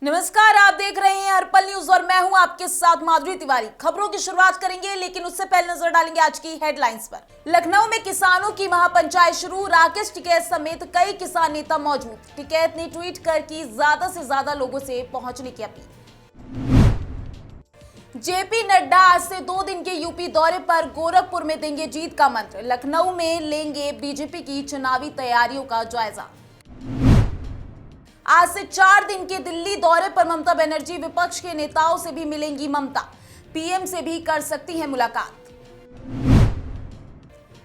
नमस्कार, आप देख रहे हैं हर्पल न्यूज और मैं हूं आपके साथ माधुरी तिवारी। खबरों की शुरुआत करेंगे, लेकिन उससे पहले नजर डालेंगे आज की हेडलाइंस पर। लखनऊ में किसानों की महापंचायत शुरू, राकेश टिकैत समेत कई किसान नेता मौजूद। टिकैत ने ट्वीट कर की ज्यादा से ज्यादा लोगों से पहुंचने की अपील। जेपी नड्डा आज से 2 दिन के यूपी दौरे पर, गोरखपुर में देंगे जीत का मंत्र। लखनऊ में लेंगे बीजेपी की चुनावी तैयारियों का जायजा। आज से 4 दिन के दिल्ली दौरे पर ममता बनर्जी, विपक्ष के नेताओं से भी मिलेंगी ममता, पीएम से भी कर सकती हैं मुलाकात।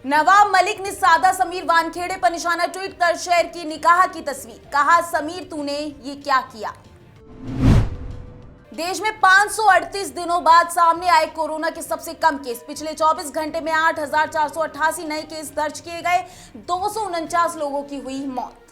नवाब मलिक ने साधा समीर वानखेड़े पर निशाना, ट्वीट कर शेयर की निकाह की तस्वीर, कहा समीर तूने ये क्या किया। देश में 538 दिनों बाद सामने आए कोरोना के सबसे कम केस। पिछले 24 घंटे में 8,488 नए केस दर्ज किए गए, 249 लोगों की हुई मौत।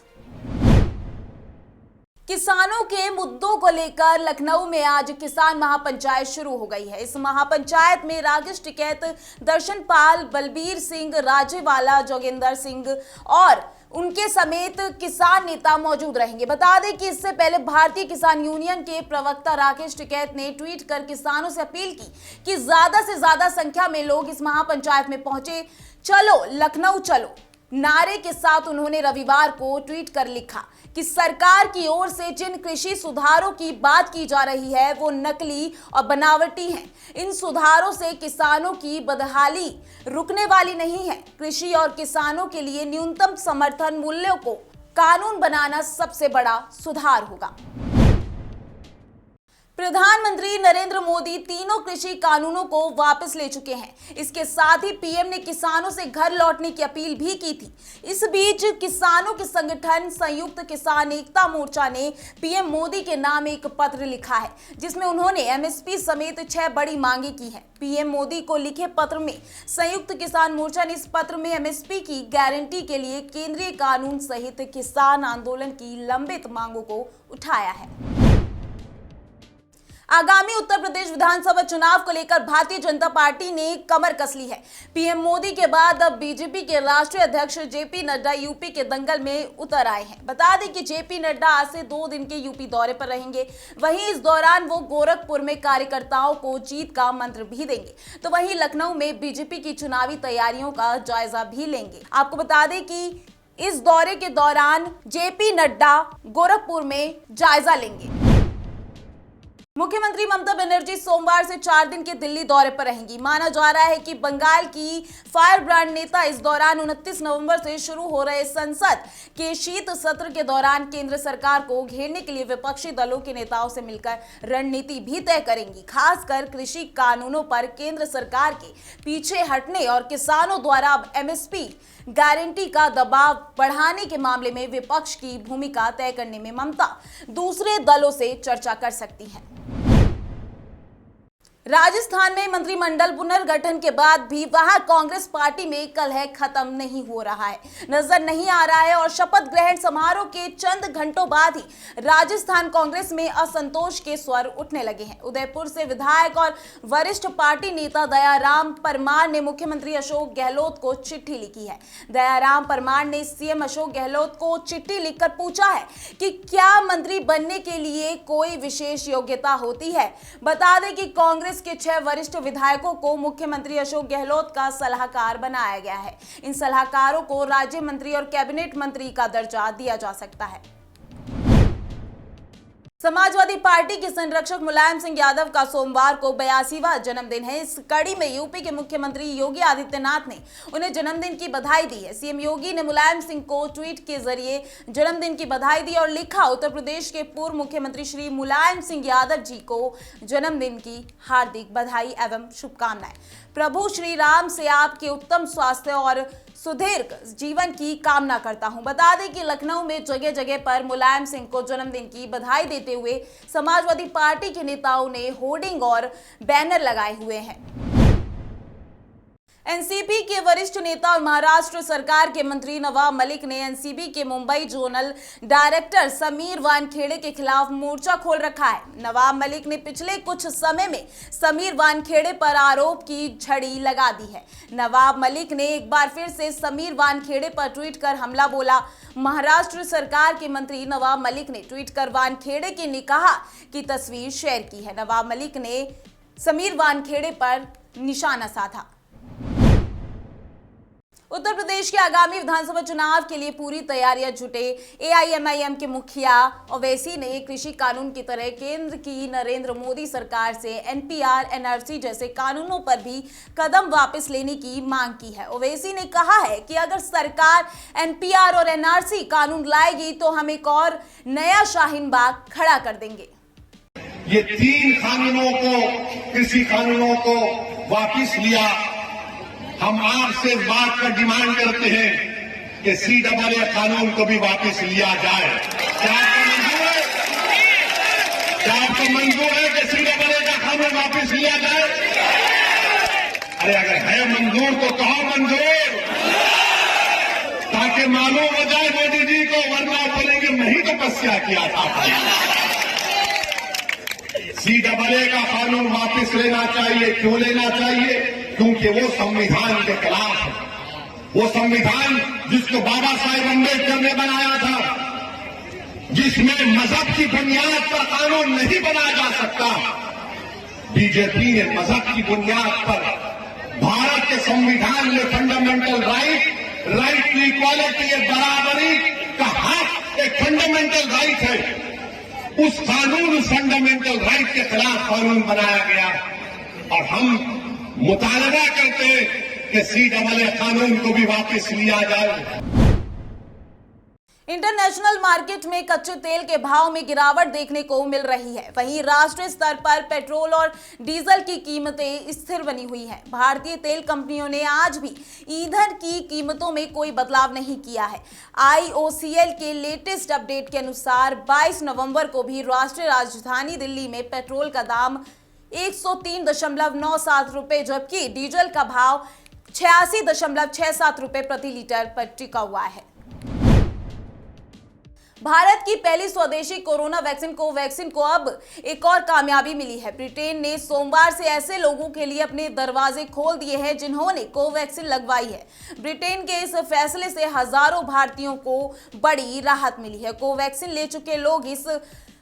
किसानों के मुद्दों को लेकर लखनऊ में आज किसान महापंचायत शुरू हो गई है। इस महापंचायत में राकेश टिकैत, दर्शन पाल, बलबीर सिंह, राजेवाला, जोगेंद्र सिंह और उनके समेत किसान नेता मौजूद रहेंगे। बता दें कि इससे पहले भारतीय किसान यूनियन के प्रवक्ता राकेश टिकैत ने ट्वीट कर किसानों से अपील की कि ज्यादा से ज्यादा संख्या में लोग इस महापंचायत में पहुंचे। चलो लखनऊ चलो नारे के साथ उन्होंने रविवार को ट्वीट कर लिखा कि सरकार की ओर से जिन कृषि सुधारों की बात की जा रही है वो नकली और बनावटी हैं। इन सुधारों से किसानों की बदहाली रुकने वाली नहीं है। कृषि और किसानों के लिए न्यूनतम समर्थन मूल्यों को कानून बनाना सबसे बड़ा सुधार होगा। प्रधानमंत्री नरेंद्र मोदी तीनों कृषि कानूनों को वापस ले चुके हैं। इसके साथ ही पीएम ने किसानों से घर लौटने की अपील भी की थी। इस बीच किसानों के संगठन संयुक्त किसान एकता मोर्चा ने पीएम मोदी के नाम एक पत्र लिखा है, जिसमें उन्होंने एमएसपी समेत 6 बड़ी मांगे की हैं। पीएम मोदी को लिखे पत्र में संयुक्त किसान मोर्चा ने इस पत्र में एमएसपी की गारंटी के लिए केंद्रीय कानून सहित किसान आंदोलन की लंबित मांगों को उठाया है। आगामी उत्तर प्रदेश विधानसभा चुनाव को लेकर भारतीय जनता पार्टी ने कमर कस ली है। पीएम मोदी के बाद अब बीजेपी के राष्ट्रीय अध्यक्ष जेपी नड्डा यूपी के दंगल में उतर आए हैं। बता दें कि जेपी नड्डा आज से 2 दिन के यूपी दौरे पर रहेंगे। वहीं इस दौरान वो गोरखपुर में कार्यकर्ताओं को जीत का मंत्र भी देंगे, तो वहीं लखनऊ में बीजेपी की चुनावी तैयारियों का जायजा भी लेंगे। आपको बता दें कि इस दौरे के दौरान जेपी नड्डा गोरखपुर में जायजा लेंगे। मुख्यमंत्री ममता बनर्जी सोमवार से 4 दिन के दिल्ली दौरे पर रहेंगी। माना जा रहा है कि बंगाल की फायर ब्रांड नेता इस दौरान 29 नवंबर से शुरू हो रहे संसद के शीत सत्र के दौरान केंद्र सरकार को घेरने के लिए विपक्षी दलों के नेताओं से मिलकर रणनीति भी तय करेंगी। खासकर कृषि कानूनों पर केंद्र सरकार के पीछे हटने और किसानों द्वारा अब एमएसपी गारंटी का दबाव बढ़ाने के मामले में विपक्ष की भूमिका तय करने में ममता दूसरे दलों से चर्चा कर सकती हैं। राजस्थान में मंत्रिमंडल पुनर्गठन के बाद भी वहां कांग्रेस पार्टी में कलह खत्म नहीं हो रहा है, नजर नहीं आ रहा है और शपथ ग्रहण समारोह के चंद घंटों बाद ही राजस्थान कांग्रेस में असंतोष के स्वर उठने लगे हैं। उदयपुर से विधायक और वरिष्ठ पार्टी नेता दयाराम परमार ने मुख्यमंत्री अशोक गहलोत को चिट्ठी लिखी है। दयाराम परमार ने सीएम अशोक गहलोत को चिट्ठी लिखकर पूछा है कि क्या मंत्री बनने के लिए कोई विशेष योग्यता होती है। बता दें कि कांग्रेस के 6 वरिष्ठ विधायकों को मुख्यमंत्री अशोक गहलोत का सलाहकार बनाया गया है। इन सलाहकारों को राज्य मंत्री और कैबिनेट मंत्री का दर्जा दिया जा सकता है। समाजवादी पार्टी के संरक्षक मुलायम सिंह यादव का सोमवार को 82वां जन्मदिन है। इस कड़ी में यूपी के मुख्यमंत्री योगी आदित्यनाथ ने उन्हें जन्मदिन की बधाई दी है। सीएम योगी ने मुलायम सिंह को ट्वीट के जरिए जन्मदिन की बधाई दी और लिखा, उत्तर प्रदेश के पूर्व मुख्यमंत्री श्री मुलायम सिंह यादव जी को जन्मदिन की हार्दिक बधाई एवं शुभकामनाएं। प्रभु श्री राम से आपके उत्तम स्वास्थ्य और सुदीर्घ जीवन की कामना करता हूं। बता दें कि लखनऊ में जगह जगह पर मुलायम सिंह को जन्मदिन की बधाई देते हुए समाजवादी पार्टी के नेताओं ने होर्डिंग और बैनर लगाए हुए हैं। एनसीपी के वरिष्ठ नेता और महाराष्ट्र सरकार के मंत्री नवाब मलिक ने एनसीपी के मुंबई जोनल डायरेक्टर समीर वानखेड़े के खिलाफ मोर्चा खोल रखा है। नवाब मलिक ने पिछले कुछ समय में समीर वानखेड़े पर आरोप की झड़ी लगा दी है। नवाब मलिक ने एक बार फिर से समीर वानखेड़े पर ट्वीट कर हमला बोला। महाराष्ट्र सरकार के मंत्री नवाब मलिक ने ट्वीट कर वानखेड़े की निकाह की तस्वीर शेयर की है। नवाब मलिक ने समीर वानखेड़े पर निशाना साधा। उत्तर प्रदेश के आगामी विधानसभा चुनाव के लिए पूरी तैयारियां जुटे एआईएमआईएम के मुखिया ओवैसी ने कृषि कानून की तरह केंद्र की नरेंद्र मोदी सरकार से एनपीआर एनआरसी जैसे कानूनों पर भी कदम वापस लेने की मांग की है। ओवैसी ने कहा है कि अगर सरकार एनपीआर और एनआरसी कानून लाएगी तो हम एक और नया शाहीन बाग खड़ा कर देंगे। ये 3 कानूनों को, कृषि कानूनों को वापस लिया। हम आपसे इस बात पर डिमांड करते हैं कि सीएए कानून को भी वापस लिया जाए। क्या आपको मंजूर है कि सीएए का कानून वापस लिया जाए? अरे अगर है मंजूर तो कहो मंजूर, ताकि मालूम हो जाए मोदी जी को, वरना बोलेंगे नहीं तपस्या किया था। सीएए का कानून वापस लेना चाहिए। क्यों लेना चाहिए? क्योंकि वो संविधान के खिलाफ है। वो संविधान जिसको बाबा साहेब अम्बेडकर ने बनाया था, जिसमें मजहब की बुनियाद पर कानून नहीं बनाया जा सकता। बीजेपी ने मजहब की बुनियाद पर भारत के संविधान में फंडामेंटल राइट टू इक्वालिटी, बराबरी का हक एक फंडामेंटल राइट है। उस कानून, फंडामेंटल राइट के खिलाफ कानून बनाया गया और हम मुतालबा करते हैं कि सीएए कानून को भी वापस लिया जाए। इंटरनेशनल मार्केट में कच्चे तेल के भाव में गिरावट देखने को मिल रही है। वहीं राष्ट्रीय स्तर पर पेट्रोल और डीजल की कीमतें स्थिर बनी हुई हैं। भारतीय तेल कंपनियों ने आज भी ईंधन की कीमतों में कोई बदलाव नहीं किया है। आईओसीएल के लेटेस्ट अपडेट के अनुसार 22 नवंबर को भी राष्ट्रीय राजधानी दिल्ली में पेट्रोल का दाम 103.97 रुपए, जबकि डीजल का भाव 86.67 रुपए प्रति लीटर पर टिका हुआ है। भारत की पहली स्वदेशी कोरोना वैक्सीन कोवैक्सीन को अब एक और कामयाबी मिली है। ब्रिटेन ने सोमवार से ऐसे लोगों के लिए अपने दरवाजे खोल दिए हैं जिन्होंने कोवैक्सीन लगवाई है। ब्रिटेन के इस फैसले से हजारों भारतीयों को बड़ी राहत मिली है। कोवैक्सीन ले चुके लोग इस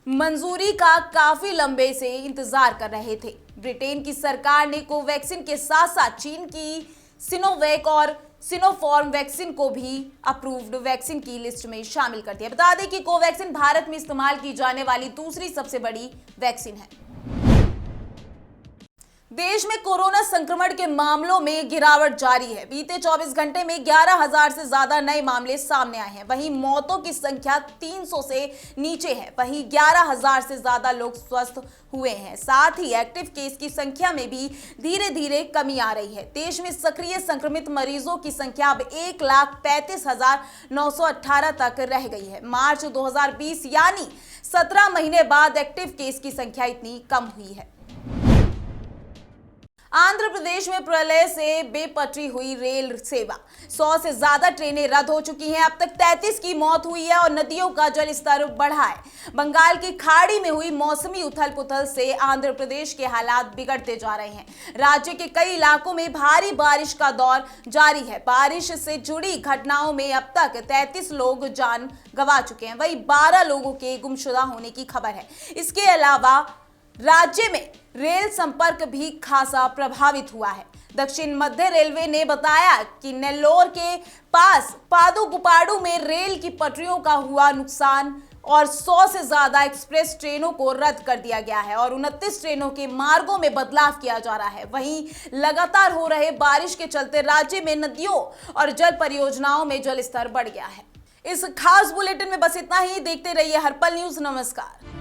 मंजूरी का काफी लंबे से इंतजार कर रहे थे। ब्रिटेन की सरकार ने कोवैक्सीन के साथ साथ चीन की सिनोवैक और सिनोफार्म वैक्सीन को भी अप्रूव्ड वैक्सीन की लिस्ट में शामिल कर दिया। बता दें कि कोवैक्सीन भारत में इस्तेमाल की जाने वाली दूसरी सबसे बड़ी वैक्सीन है। देश में कोरोना संक्रमण के मामलों में गिरावट जारी है। बीते 24 घंटे में 11,000 से ज्यादा नए मामले सामने आए हैं। वहीं मौतों की संख्या 300 से नीचे है। वहीं 11,000 से ज्यादा लोग स्वस्थ हुए हैं। साथ ही एक्टिव केस की संख्या में भी धीरे धीरे कमी आ रही है। देश में सक्रिय संक्रमित मरीजों की संख्या अब 1,35,918 तक रह गई है। मार्च 2020 यानी 17 महीने बाद एक्टिव केस की संख्या इतनी कम हुई है। आंध्र प्रदेश में प्रलय से बेपटरी हुई रेल सेवा, 100 से ज्यादा ट्रेनें रद्द हो चुकी हैं। अब तक 33 की मौत हुई है और नदियों का जल स्तर बढ़ा है। बंगाल की खाड़ी में हुई मौसमी उथल पुथल से आंध्र प्रदेश के हालात बिगड़ते जा रहे हैं। राज्य के कई इलाकों में भारी बारिश का दौर जारी है। बारिश से जुड़ी घटनाओं में अब तक 33 लोग जान गंवा चुके हैं। वहीं 12 लोगों के गुमशुदा होने की खबर है। इसके अलावा राज्य में रेल संपर्क भी खासा प्रभावित हुआ है। दक्षिण मध्य रेलवे ने बताया कि नेल्लोर के पास पादुगुपाडु में रेल की पटरियों का हुआ नुकसान और 100 से ज्यादा एक्सप्रेस ट्रेनों को रद्द कर दिया गया है और 29 ट्रेनों के मार्गों में बदलाव किया जा रहा है। वहीं लगातार हो रहे बारिश के चलते राज्य में नदियों और जल परियोजनाओं में जल स्तर बढ़ गया है। इस खास बुलेटिन में बस इतना ही। देखते रहिए हर पल न्यूज। नमस्कार।